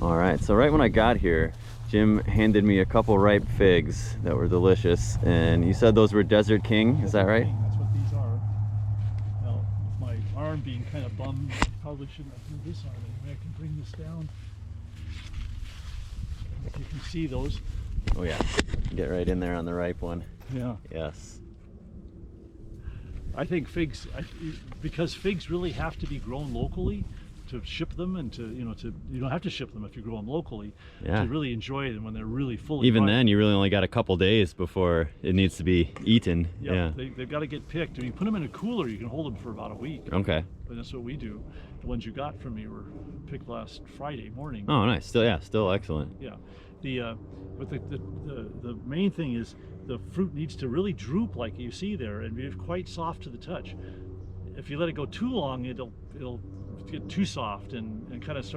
All right, so right when I got here, Jim handed me a couple ripe figs that were delicious, and you said those were Desert King, is that right? That's what these are. Now, with my arm being kind of bummed, I probably shouldn't have moved this arm anyway. I can bring this down. If you can see those. Oh yeah, get right in there on the ripe one. Yeah. Yes. I think figs, because figs really have to be grown locally to ship them, and you don't have to ship them if you grow them locally. Yeah. To really enjoy them when they're really fully Even ripe. then, you really only got a couple days before it needs to be eaten. Yeah. They've got to get picked. I mean, you put them in a cooler, you can hold them for about a week. Okay. But that's what we do. The ones you got from me were picked last Friday morning. Oh, nice. Still excellent. Yeah. But the main thing is the fruit needs to really droop like you see there and be quite soft to the touch. If you let it go too long, it'll get too soft and kind of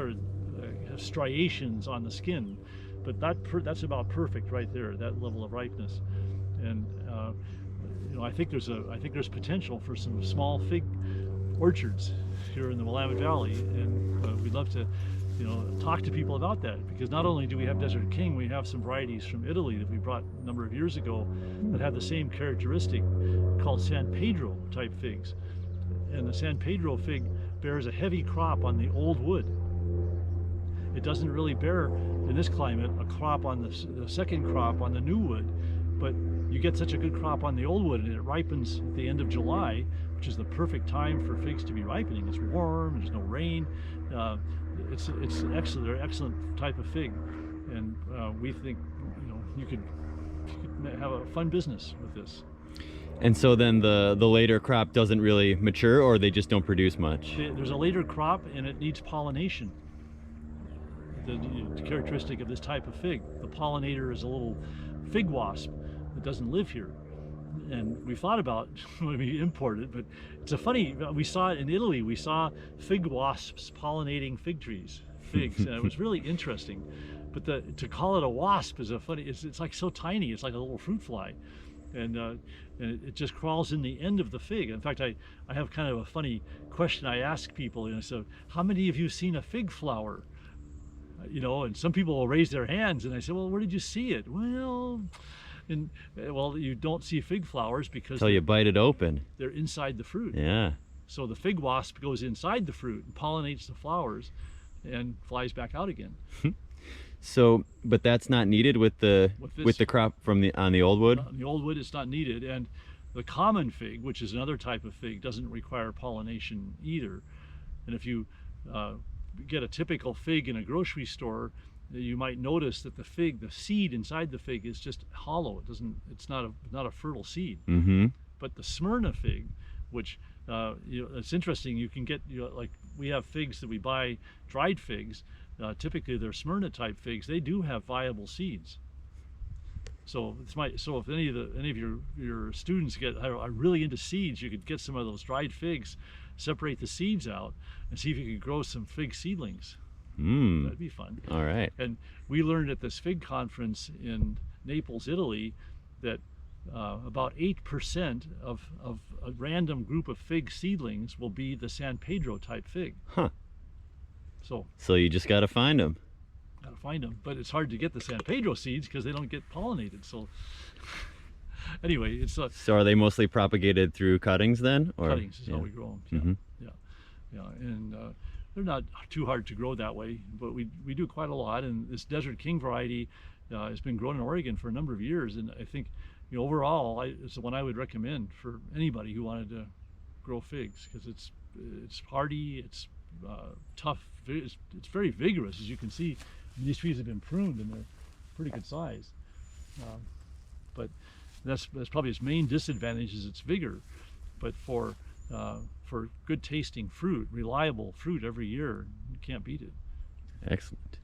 have striations on the skin. But that's about perfect right there, that level of ripeness. And I think there's potential for some small fig orchards here in the Willamette Valley, and we'd love to talk to people about that, because not only do we have Desert King, we have some varieties from Italy that we brought a number of years ago that have the same characteristic, called San Pedro type figs. And the San Pedro fig bears a heavy crop on the old wood. It doesn't really bear, in this climate, a crop on the second crop on the new wood, but you get such a good crop on the old wood, and it ripens at the end of July, which is the perfect time for figs to be ripening. It's warm, there's no rain. It's excellent. They're an excellent type of fig, and we think you could have a fun business with this. And so then the later crop doesn't really mature, or they just don't produce much? There's a later crop, and it needs pollination. The characteristic of this type of fig, the pollinator is a little fig wasp that doesn't live here. And we thought about when we import it, but we saw it in Italy. We saw fig wasps pollinating fig trees, figs, and it was really interesting. But to call it a wasp is it's like so tiny. It's like a little fruit fly, and it just crawls in the end of the fig. In fact, I have kind of a funny question I ask people. So how many of you have seen a fig flower? And some people will raise their hands, and I say, well, where did you see it? Well, you don't see fig flowers because until you bite it open. They're inside the fruit. Yeah. So the fig wasp goes inside the fruit and pollinates the flowers and flies back out again. So, but that's not needed with the crop on the old wood? On the old wood, it's not needed. And the common fig, which is another type of fig, doesn't require pollination either. And if you get a typical fig in a grocery store, you might notice that the seed inside the fig is just hollow. It's not a fertile seed. Mm-hmm. But the Smyrna fig, which it's interesting. You can get like we have figs that we buy, dried figs. Typically they're Smyrna type figs. They do have viable seeds. So if any of your students are really into seeds, you could get some of those dried figs, separate the seeds out, and see if you could grow some fig seedlings. That'd be fun. All right. And we learned at this fig conference in Naples, Italy, that about 8% of a random group of fig seedlings will be the San Pedro type fig. Huh. So you just got to find them. Got to find them, but it's hard to get the San Pedro seeds because they don't get pollinated. So anyway, it's so are they mostly propagated through cuttings then? Or? Cuttings is how we grow them. Yeah, and they're not too hard to grow that way, but we do quite a lot. And this Desert King variety has been grown in Oregon for a number of years, and I think overall it's the one I would recommend for anybody who wanted to grow figs, because it's hardy, it's tough, it's very vigorous. As you can see, these trees have been pruned and they're pretty good size, but that's probably its main disadvantage, is its vigor. But for good tasting fruit, reliable fruit every year, you can't beat it. Excellent.